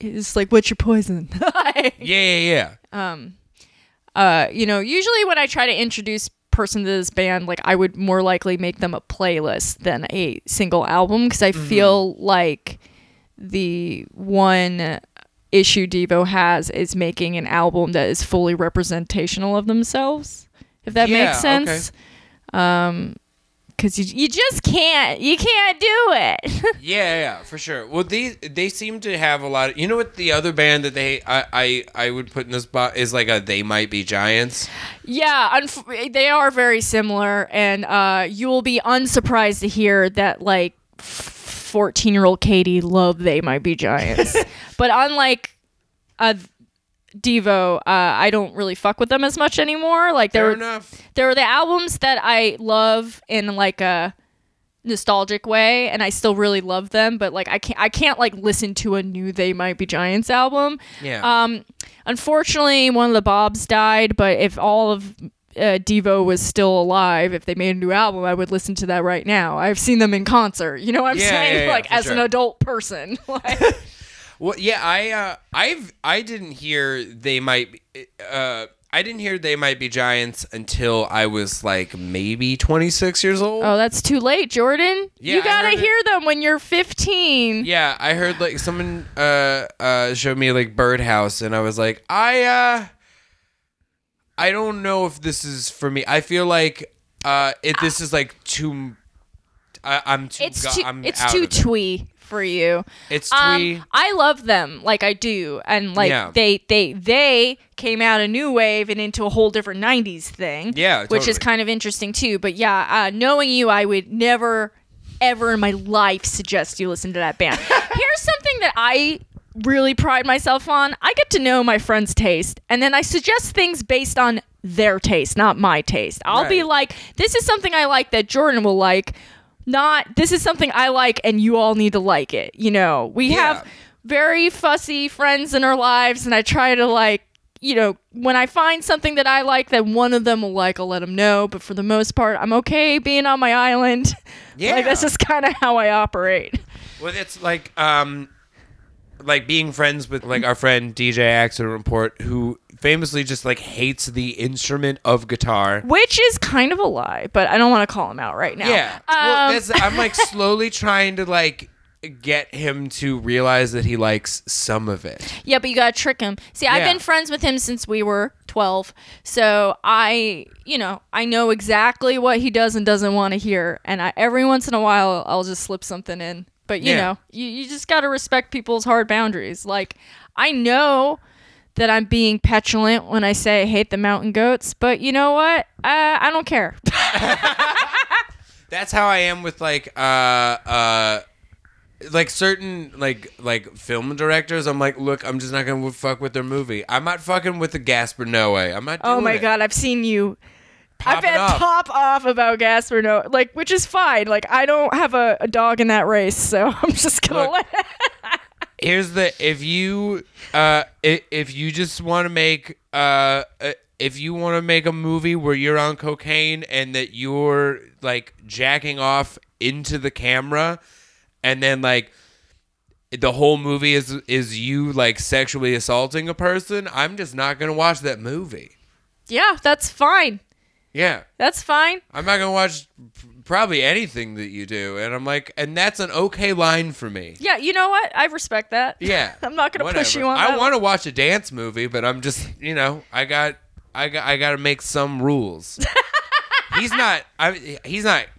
It's like, what's your poison? Yeah. You know, usually when I try to introduce a person to this band, like I would more likely make them a playlist than a single album, because I feel like the one issue Devo has is making an album that is fully representational of themselves, if that makes sense. Okay. Because you just can't do it. yeah, for sure. Well, they seem to have a lot of, you know what, the other band that I would put in this spot is like They Might Be Giants. Yeah, they are very similar, and you will be unsurprised to hear that like 14-year-old Katie loved They Might Be Giants. But unlike Devo, I don't really fuck with them as much anymore. Like, Fair enough. There are the albums that I love in like a nostalgic way, and I still really love them, but like I can't like listen to a new They Might Be Giants album. Yeah. Unfortunately, one of the Bobs died, but if all of Devo was still alive, if they made a new album, I would listen to that right now. I've seen them in concert. You know what I'm saying? Yeah, like as an adult person. Like, well, yeah, I didn't hear They Might Be, I didn't hear They Might Be Giants until I was like maybe 26 years old. Oh, that's too late, Jordan. Yeah, you gotta hear them when you're 15. Yeah, I heard like someone showed me like Birdhouse, and I was like, I don't know if this is for me. I feel like this is like too. I'm too. It's too twee for you. It's twee. I love them, like I do, and like they came out a new wave and into a whole different '90s thing. Yeah, totally. Which is kind of interesting too. But yeah, knowing you, I would never, ever in my life suggest you listen to that band. Here's something that I really pride myself on. I get to know my friends' taste, and then I suggest things based on their taste, not my taste. I'll be like, this is something I like that Jordan will like. Not, this is something I like and you all need to like it. You know, we have very fussy friends in our lives, and I try to like, you know, when I find something that I like that one of them will like, I'll let them know. But for the most part, I'm okay being on my island. Yeah. Like, that's just kind of how I operate. Well, it's like being friends with like our friend DJ Accident Report, who famously just like hates the instrument of guitar, which is kind of a lie, but I don't want to call him out right now. Yeah, well, I'm like slowly trying to like get him to realize that he likes some of it. Yeah, but you gotta trick him. See, I've been friends with him since we were 12, so I know exactly what he does and doesn't want to hear, and every once in a while I'll just slip something in. But you know, you just gotta respect people's hard boundaries. Like, I know that I'm being petulant when I say I hate the mountain goats, but you know what? I don't care. That's how I am with like certain like film directors. I'm like, look, I'm just not gonna fuck with their movie. I'm not fucking with the Gaspar Noé. I'm not doing Oh my God, I've seen you. I've been pop off about Gaspar Noé, like, which is fine. Like, I don't have a dog in that race, so I'm just gonna let it. Here's the if you just want to make if you want to make a movie where you're on cocaine and that you're like jacking off into the camera, and then like the whole movie is you like sexually assaulting a person, I'm just not gonna watch that movie. Yeah, that's fine. Yeah, that's fine. I'm not gonna watch probably anything that you do, and I'm like, and that's an okay line for me. Yeah, you know what? I respect that. Yeah, I'm not gonna push you on. I want to watch a dance movie, but I'm just, I got to make some rules. He's not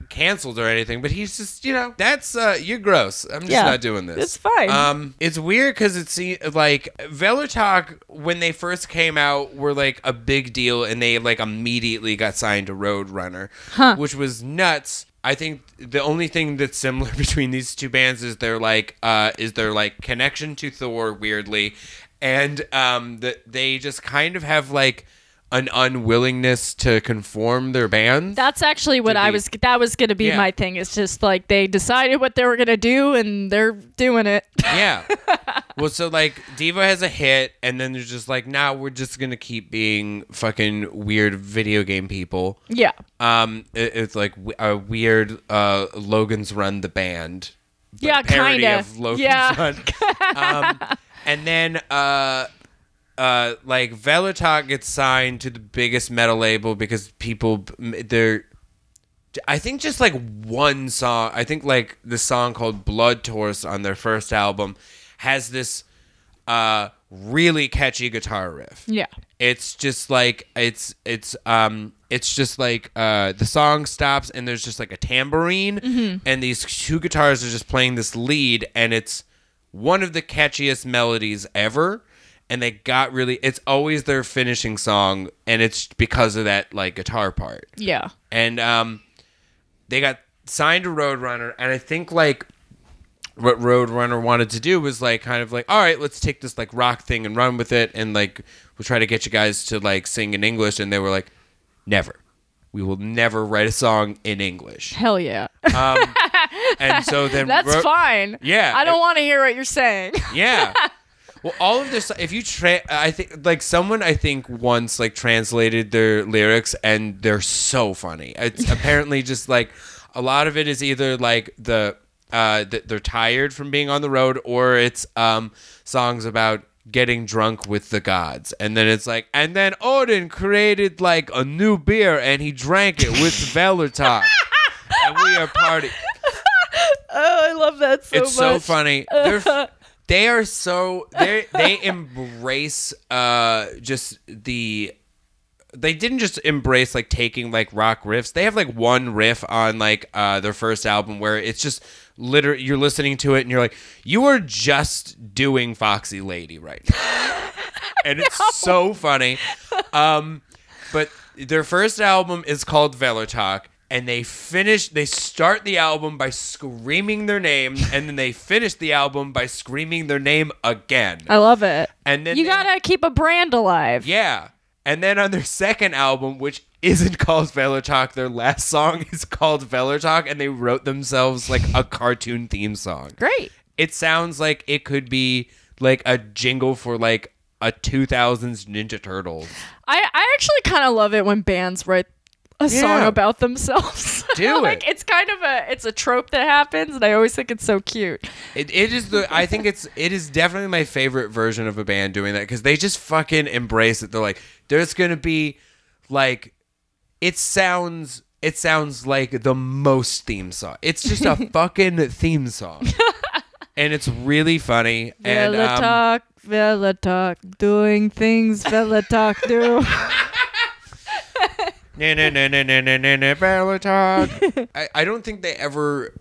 canceled or anything, but he's just, that's you're gross. I'm just not doing this. It's fine. It's weird because it seems like Kvelertak, when they first came out, were like a big deal, and they like immediately got signed to Roadrunner, which was nuts. I think the only thing that's similar between these two bands is their connection to Thor, weirdly, and that they just kind of have like an unwillingness to conform their bands. That's actually what that was going to be my thing. It's just like they decided what they were going to do and they're doing it. Yeah. Well, so like Devo has a hit, and then they're just like, nah, we're just going to keep being fucking weird video game people. Yeah. It's like a weird Logan's Run the band. Yeah, parody kind of Logan's Run. And then like Kvelertak gets signed to the biggest metal label because I think just like one song, I think like the song called Blood Torse on their first album has this really catchy guitar riff. Yeah. It's just like it's just like the song stops and there's just like a tambourine, and these two guitars are just playing this lead, and it's one of the catchiest melodies ever. And they got it's always their finishing song, and it's because of that like guitar part. Yeah. And they got signed to Roadrunner, and I think like what Roadrunner wanted to do was like kind of like, all right, let's take this like rock thing and run with it, and like we'll try to get you guys to like sing in English. And they were like, never. We will never write a song in English. Hell yeah. And so then that's fine. Yeah. I don't want to hear what you're saying. Yeah. Well, all of this, if you I think like someone I think once like translated their lyrics, and they're so funny. It's apparently just like a lot of it is either like they're tired from being on the road, or it's songs about getting drunk with the gods. And then it's like, and then Odin created like a new beer and he drank it with Kvelertak. And we are partying. Oh, I love that so much. It's so funny. They embrace just they didn't just embrace like taking like rock riffs. They have like one riff on like their first album where it's just literally you're listening to it and you're like, you are just doing Foxy Lady right now. And it's so funny. But their first album is called Kvelertak. And they start the album by screaming their name, and then they finish the album by screaming their name again. I love it. And then you gotta keep a brand alive. Yeah. And then on their second album, which isn't called Kvelertak, their last song is called Kvelertak, and they wrote themselves like a cartoon theme song. Great. It sounds like it could be like a jingle for like a 2000s Ninja Turtles. I actually kind of love it when bands write a song about themselves. Do like, it. It's kind of it's a trope that happens, and I always think it's so cute. It is definitely my favorite version of a band doing that, because they just fucking embrace it. They're like, there's gonna be like, it sounds like the most theme song. It's just a fucking theme song. And it's really funny. Kvelertak, doing things Kvelertak do. Kvelertak. I don't think they ever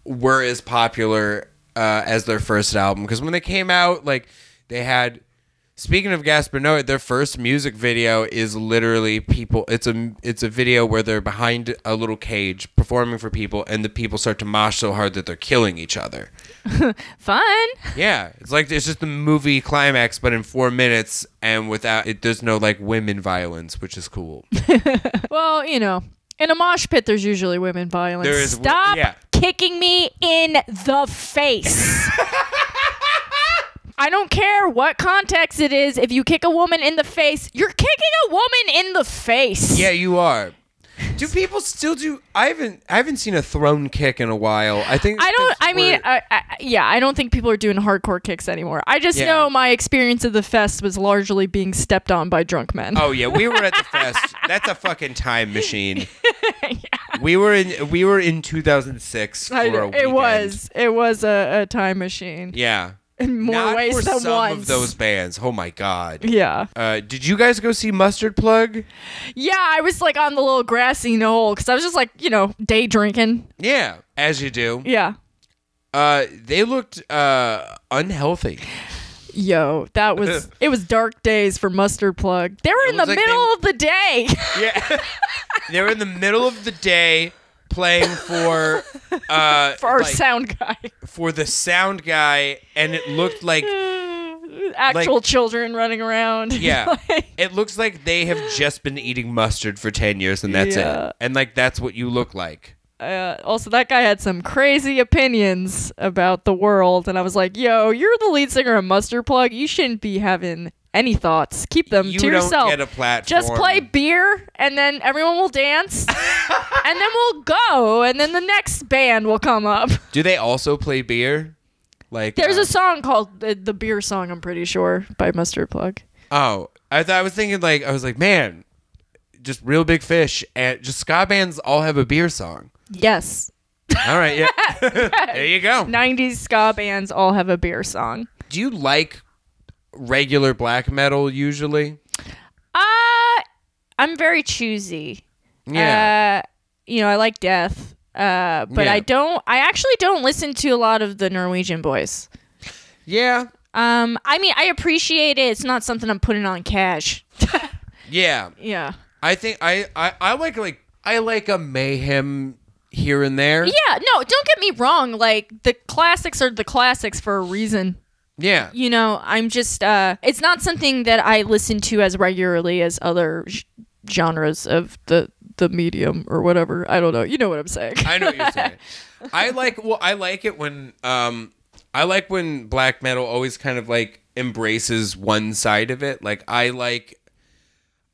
were as popular as their first album, because when they came out, like they had. Speaking of Gaspar Noé, their first music video is literally people. It's a video where they're behind a little cage performing for people, and the people start to mosh so hard that they're killing each other. Fun. Yeah, it's just the movie climax, but in 4 minutes, and without it, there's no like women violence, which is cool. Well, in a mosh pit, there's usually women violence. There is. Stop kicking me in the face. I don't care what context it is. If you kick a woman in the face, you're kicking a woman in the face. Yeah, you are. Do people still do? I haven't seen a thrown kick in a while. I think I don't. I mean, I don't think people are doing hardcore kicks anymore. I just know my experience of the fest was largely being stepped on by drunk men. Oh yeah, we were at the fest. That's a fucking time machine. We were in 2006 for a weekend. It was a time machine. Yeah. In more ways for than some once. of those bands. Oh my god. Yeah. Did you guys go see Mustard Plug? Yeah, I was like on the little grassy knoll because I was just like, day drinking. Yeah, as you do. Yeah. They looked unhealthy. Yo, it was dark days for Mustard Plug. They were in the middle of the day. Yeah. They were in the middle of the day playing for our sound guy. For the sound guy, and it looked like actual children running around. Yeah. It looks like they have just been eating mustard for 10 years and that's it. And that's what you look like. Also, that guy had some crazy opinions about the world, and I was like, yo, you're the lead singer of Mustard Plug. You shouldn't be having any thoughts. Keep them to yourself. You don't get a platform. Just play beer, and then everyone will dance, and then we'll go, and then the next band will come up. Do they also play beer? There's a song called the Beer Song, I'm pretty sure, by Mustard Plug. Oh, I was thinking I was like, man, just Real Big Fish, and just ska bands all have a beer song. Yes. All right, yeah. There you go. 90s ska bands all have a beer song. Do you like regular black metal usually? I'm very choosy. Yeah. I like death. But I actually don't listen to a lot of the Norwegian boys. Yeah. I mean, I appreciate it. It's not something I'm putting on cash. Yeah. Yeah. I think I like a Mayhem here and there. Yeah, no, don't get me wrong. The classics are the classics for a reason. Yeah. I'm just, it's not something that I listen to as regularly as other genres of the medium or whatever. I don't know. You know what I'm saying. I know what you're saying. I like it when, I like when black metal always kind of embraces one side of it.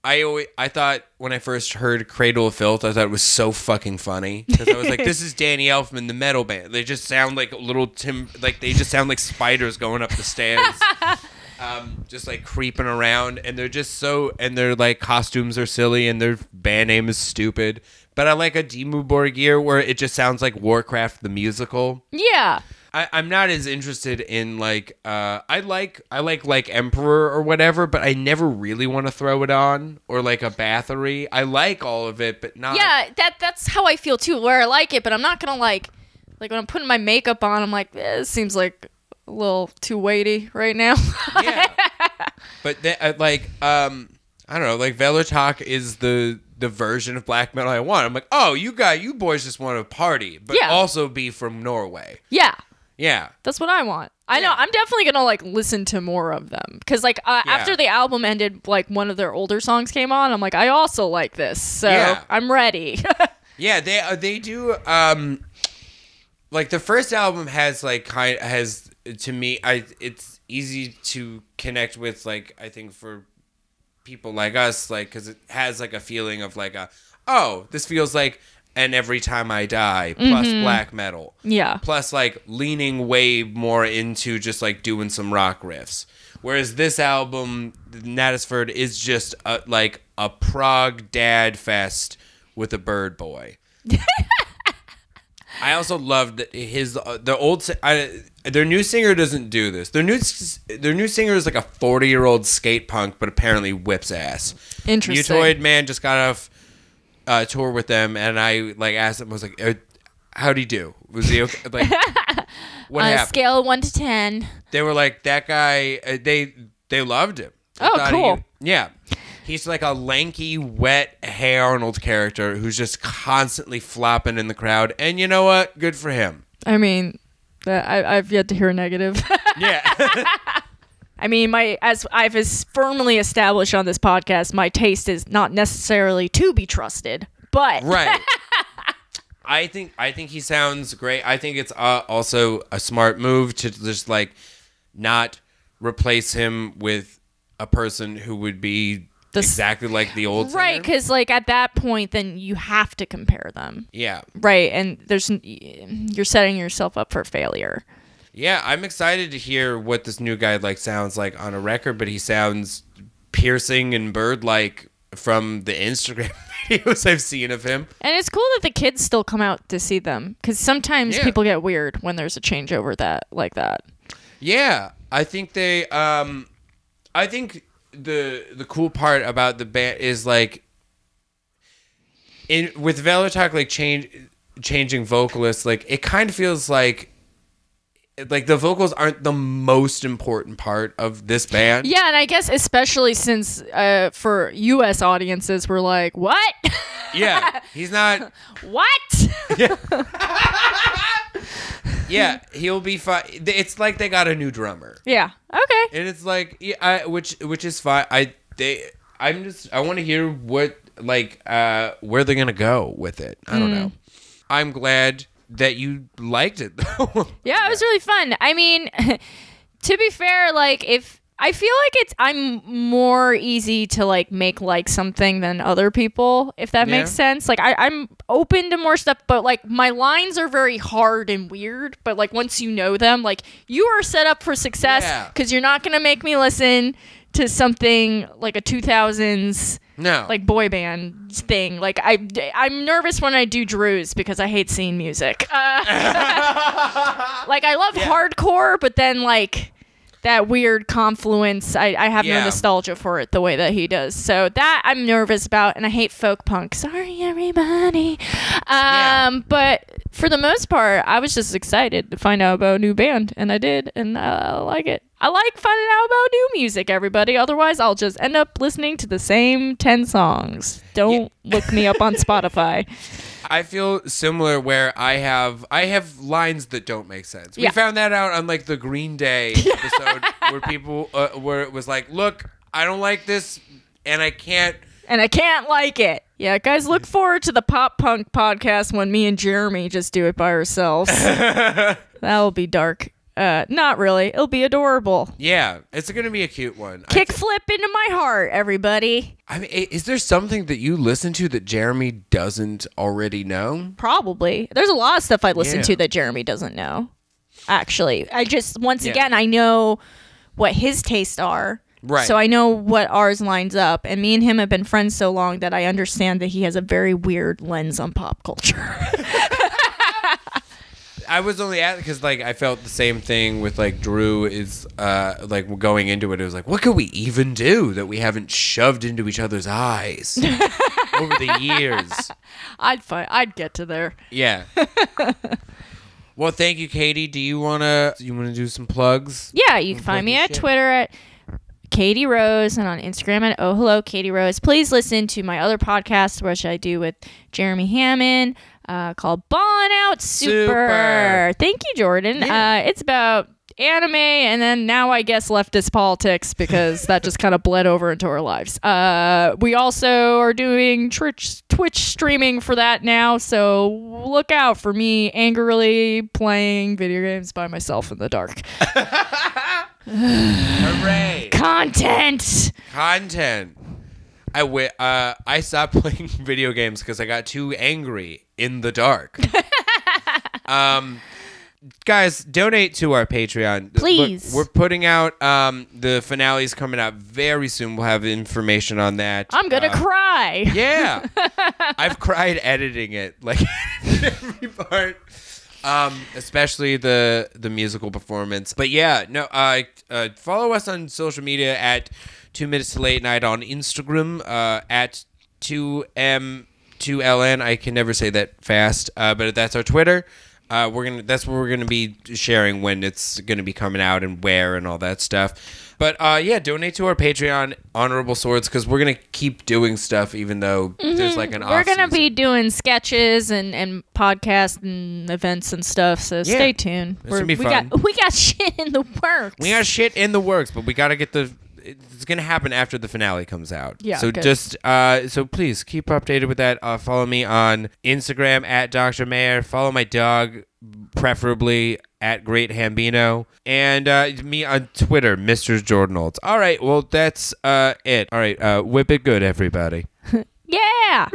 I thought when I first heard Cradle of Filth, I thought it was so fucking funny because I was like, "This is Danny Elfman, the metal band. They just sound like they just sound like spiders going up the stairs, just creeping around, and they're just and their costumes are silly and their band name is stupid. But I like a Dimmu Borgir where it just sounds like Warcraft the musical. Yeah." I'm not as interested in I like Emperor or whatever, but I never really want to throw it on or a Bathory. I like all of it, but not. Yeah, that's how I feel too. Where I like it, but I'm not gonna like when I'm putting my makeup on. I'm like, this seems like a little too weighty right now. Yeah, but I don't know. Kvelertak is the version of black metal I want. I'm like, oh, you boys just want to party, but also be from Norway. Yeah. Yeah. That's what I want. I know. I'm definitely going to listen to more of them. Because after the album ended, one of their older songs came on. I'm like, I also like this. So I'm ready. Yeah, they do. The first album has to me, it's easy to connect with, I think for people like us, because it has a feeling of this feels like And Every Time I Die, plus black metal. Yeah. Plus, leaning way more into just, doing some rock riffs. Whereas this album, Natisford, is just, a prog dad fest with a bird boy. I also love that their new singer doesn't do this. Their new singer is a 40-year-old skate punk, but apparently whips ass. Interesting. Mutoid Man just got off tour with them, and I asked him, I was like, how'd he do? Was he okay? What happened? On a scale of 1 to 10. They were like, that guy, they loved him. Oh, cool. Yeah. He's a lanky, wet Hey Arnold character who's just constantly flopping in the crowd. And you know what? Good for him. I mean, I've yet to hear a negative. Yeah. I mean, as I've firmly established on this podcast, my taste is not necessarily to be trusted, but right. I think he sounds great. I think it's also a smart move to just not replace him with a person who would be exactly like the old singer. Right, because like at that point, then you have to compare them. Yeah. Right, and you're setting yourself up for failure. Yeah, I'm excited to hear what this new guy like sounds like on a record, but he sounds piercing and bird-like from the Instagram videos I've seen of him. And it's cool that the kids still come out to see them, because sometimes people get weird when there's a changeover like that. Yeah, I think I think the cool part about the band is like with Kvelertak like changing vocalists, like it kind of feels like the vocals aren't the most important part of this band. Yeah, and I guess especially since for US audiences we're like, what? Yeah, he's not. What? Yeah. Yeah, he'll be fine. It's like they got a new drummer. Yeah. Okay. And it's like, yeah, which is fine. I want to hear what where they're gonna go with it. I don't know. I'm glad that you liked it though. Yeah, it was really fun. I mean, to be fair, like if I feel like I'm more easy to make something than other people, if that makes sense. Like I'm open to more stuff, but like my lines are very hard and weird. But like once you know them, like you are set up for success because you're not gonna make me listen to something like a 2000s like boy band thing. Like I'm nervous when I do Drews because I hate scene music. Like I love hardcore, but then like that weird confluence, I have no nostalgia for it the way that he does. So that I'm nervous about, and I hate folk punk. Sorry, everybody. But for the most part, I was just excited to find out about a new band, and I did, and I like it. I like finding out about new music, everybody. Otherwise, I'll just end up listening to the same 10 songs. Don't look me up on Spotify. I feel similar where I have lines that don't make sense. We found that out on like the Green Day episode where people where it was like, look, I don't like this and I can't like it. Yeah, guys, look forward to the pop punk podcast when me and Jeremy just do it by ourselves. That'll be dark. Not really. It'll be adorable. Yeah, it's going to be a cute one. Kickflip into my heart, everybody. I mean, is there something that you listen to that Jeremy doesn't already know? Probably. There's a lot of stuff I listen to that Jeremy doesn't know. Actually, I just again, I know what his tastes are. Right. So I know what ours lines up, and me and him have been friends so long that I understand that he has a very weird lens on pop culture. I was only at because like I felt the same thing with like Drew is like going into it. It was like, what could we even do that we haven't shoved into each other's eyes over the years? I'd get to there. Yeah. Well, thank you, Katie. Do you wanna do some plugs? Yeah, you can find me at Twitter at Katie Rose and on Instagram at Oh Hello Katie Rose. Please listen to my other podcast, which I do with Jeremy Hammond, called Ballin' Out Super. Thank you, Jordan. Yeah. It's about anime and then now I guess leftist politics because that just kind of bled over into our lives. We also are doing Twitch streaming for that now, so look out for me angrily playing video games by myself in the dark. Hooray! Content. I stopped playing video games because I got too angry in the dark. Guys, donate to our Patreon. Please. We're putting out the finale's coming out very soon. We'll have information on that. I'm gonna cry. Yeah. I've cried editing it, like every part. Especially the musical performance. But yeah, no, follow us on social media at 2 Minutes to Late Night on Instagram, at 2M2LN. I can never say that fast, but that's our Twitter. That's where we're gonna be sharing when it's gonna be coming out and where and all that stuff. But yeah, donate to our Patreon, Honorable Swords, because we're gonna keep doing stuff even though there's like an off We're gonna season. be doing sketches and podcasts and events and stuff. So stay tuned. It's gonna be fun. We got shit in the works. We got shit in the works, but we gotta get it's gonna happen after the finale comes out. Yeah. So just so please keep updated with that. Follow me on Instagram at Dr. Mayer. Follow my dog, preferably at Great Hambino, and me on Twitter, Mr. Jordan Olds. All right, well, that's it. All right, whip it good, everybody. Yeah.